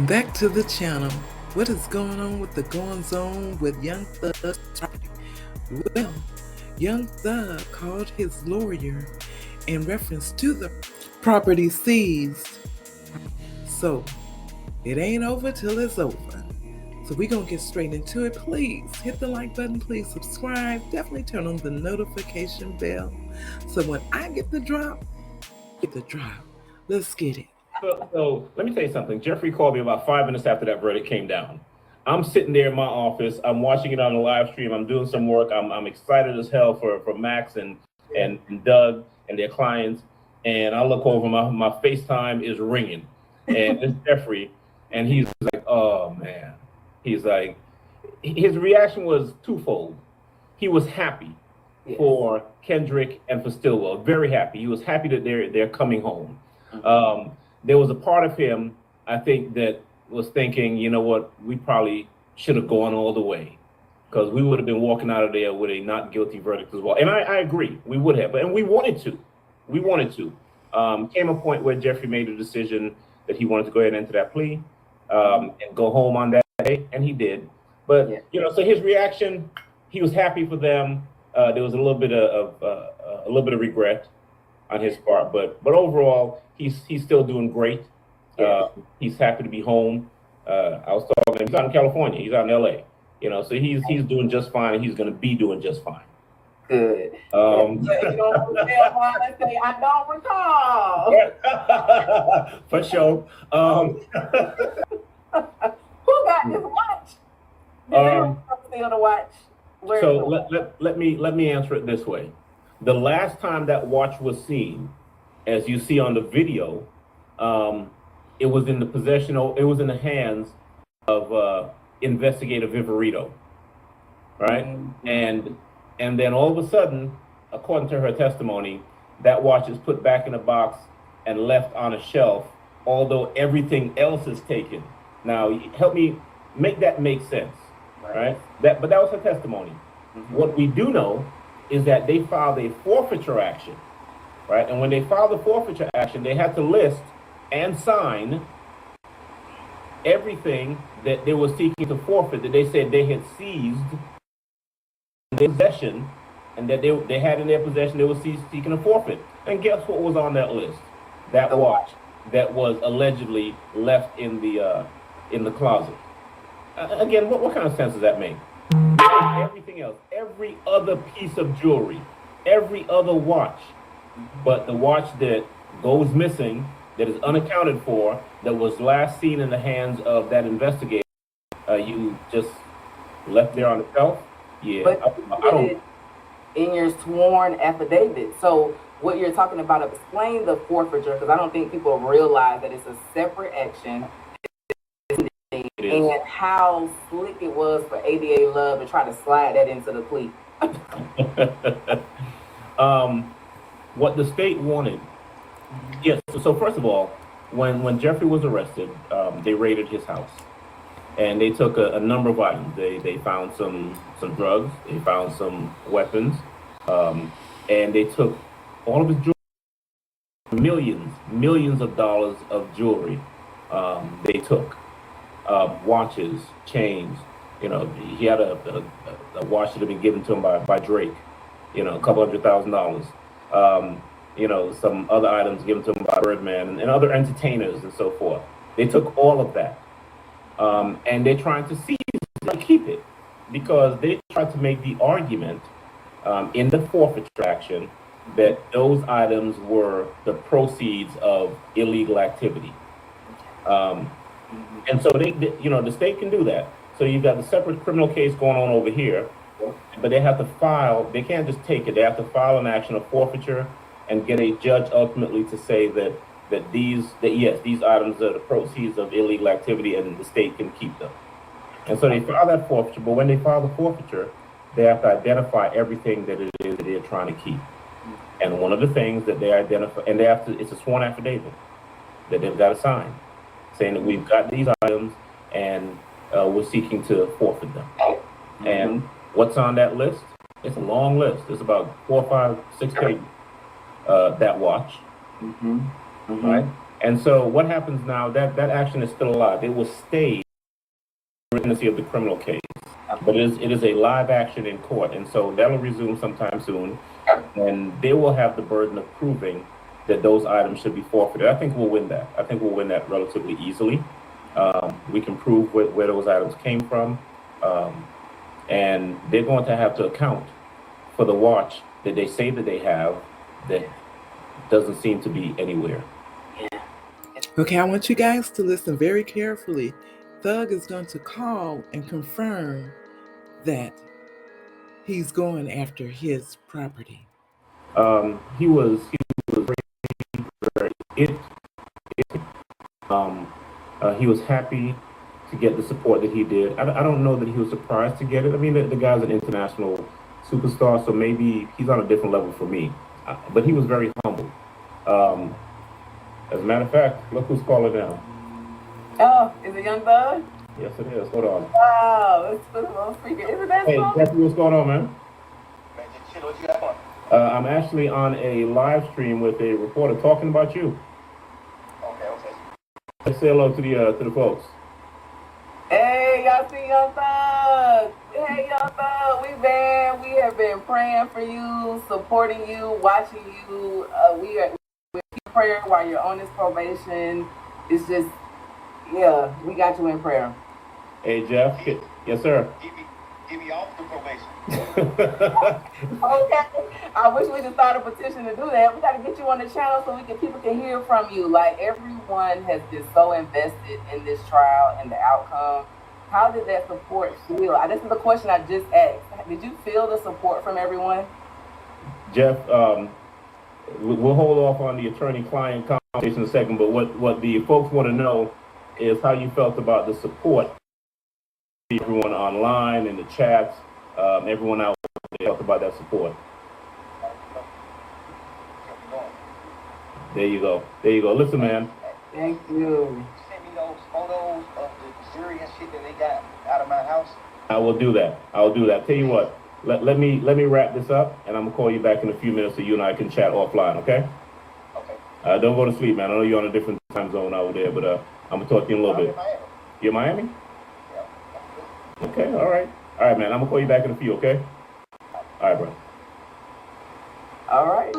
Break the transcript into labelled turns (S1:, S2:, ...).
S1: Welcome back to the channel. What is going on with the goings on with Young Thug's property? Well, Young Thug called his lawyer in reference to the property seized. So, it ain't over till it's over. So we're going to get straight into it. Please hit the like button. Please subscribe. Definitely turn on the notification bell. So when I get the drop, Let's get it.
S2: So let me tell you something. Jeffrey called me about 5 minutes after that verdict came down. I'm sitting there in my office. I'm watching it on the live stream. I'm doing some work. I'm excited as hell for Max and Doug and their clients. And I look over, my FaceTime is ringing. And it's Jeffrey. And he's like, oh, man. He's like, his reaction was twofold. He was happy for Kendrick and for Stillwell. Very happy. He was happy that they're coming home. There was a part of him, I think, that was thinking, you know what, we probably should have gone all the way, because we would have been walking out of there with a not guilty verdict as well. And I agree, we would have, and we wanted to. Came a point where Jeffrey made a decision that he wanted to go ahead and enter that plea and go home on that day, and he did. But so his reaction, he was happy for them. There was a little bit of regret on his part, but overall, he's still doing great. He's happy to be home. I was talking to him. He's out in California. He's out in LA. So he's doing just fine. He's going to be doing just fine.
S3: Good. You don't say, I don't recall.
S2: For sure.
S3: Who got this watch? Steal the watch.
S2: So let me answer it this way. The last time that watch was seen, as you see on the video, it was in the hands of investigator Viverito, right?
S3: Mm-hmm.
S2: And then all of a sudden, according to her testimony, that watch is put back in a box and left on a shelf, although everything else is taken. Now, help me make that make sense, right? But that was her testimony. Mm-hmm. What we do know is that they filed a forfeiture action, right? And when they filed the forfeiture action, they had to list and sign everything that they were seeking to forfeit, that they said they had seized in their possession, and that they had in their possession, they were seeking to forfeit. And guess what was on that list? That watch that was allegedly left in the closet. Again, what kind of sense does that make? Everything else, every other piece of jewelry, every other watch, but the watch that goes missing, that is unaccounted for, that was last seen in the hands of that investigator, you just left there on the shelf. Yeah,
S3: but I don't. In your sworn affidavit. So what you're talking about, explain the forfeiture, because I don't think people realize that it's a separate action. And how slick it was for ADA Love to try to slide that into the plea.
S2: What the state wanted. Yes. So first of all, when Jeffrey was arrested, they raided his house, and they took a number of items. They found some drugs. They found some weapons, and they took all of his jewelry, millions of dollars of jewelry. They took. Watches, chains, he had a watch that had been given to him by Drake, a couple $100,000. Some other items given to him by Birdman and other entertainers and so forth. They took all of that, and they're trying to seize it and keep it, because they tried to make the argument in the forfeiture action that those items were the proceeds of illegal activity. And so the state can do that. So you've got a separate criminal case going on over here, but they have to file. They can't just take it. They have to file an action of forfeiture and get a judge ultimately to say that these items are the proceeds of illegal activity, and the state can keep them. And so they file that forfeiture. But when they file the forfeiture, they have to identify everything that it is that they're trying to keep. And one of the things that they identify, and it's a sworn affidavit that they've got to sign, saying that we've got these items and we're seeking to forfeit them. Mm-hmm. And what's on that list? It's a long list. It's about 4, 5, 6 pages. That watch, right? And so what happens now, that action is still alive. It will stay the pendency of the criminal case. But it is a live action in court. And so that'll resume sometime soon. And they will have the burden of proving that those items should be forfeited. I think we'll win that. I think we'll win that relatively easily. We can prove where those items came from. And they're going to have to account for the watch that they say that they have that doesn't seem to be anywhere.
S1: Okay, I want you guys to listen very carefully. Thug is going to call and confirm that he's going after his property.
S2: He was very he was happy to get the support that he did. I don't know that he was surprised to get it. I mean, the guy's an international superstar, so maybe he's on a different level for me. But he was very humble. As a matter of fact, look who's calling now.
S3: Oh, is it Young Thug?
S2: Yes, it is. Hold on.
S3: Wow, it's freaking. Isn't that
S2: Hey,
S3: something?
S2: Jeffrey, what's going on, man?
S4: Man, shit, what you got on?
S2: I'm actually on a live stream with a reporter talking about you.
S4: Okay.
S2: Let's say hello to the folks.
S3: Hey, y'all see Young Thug? Hey, Young Thug, we have been praying for you, supporting you, watching you. We are with prayer while you're on this probation. It's just, yeah, we got you in prayer.
S2: Hey, Jeff. Yes, sir.
S4: Give me off the probation.
S3: Okay. I wish we could start a petition to do that. We got to get you on the channel so people can hear from you. Like, everyone has been so invested in this trial and the outcome. How did that support feel? This is the question I just asked. Did you feel the support from everyone?
S2: Jeff, we'll hold off on the attorney-client conversation in a second, but what the folks want to know is how you felt about the support. Everyone online, in the chats, everyone out there felt about that support. There you go. Listen, man.
S3: Thank you.
S4: Send me those photos of the Syrian shit that they got out of my house.
S2: I will do that. Tell you what, let me wrap this up, and I'm gonna call you back in a few minutes so you and I can chat offline, okay?
S4: Okay.
S2: Don't go to sleep, man. I know you're on a different time zone over there, but I'm gonna talk to you in a little bit. You're in Miami?
S4: Yeah.
S2: Okay, all right, man. I'm gonna call you back in a few, okay? All right, bro.
S3: All right.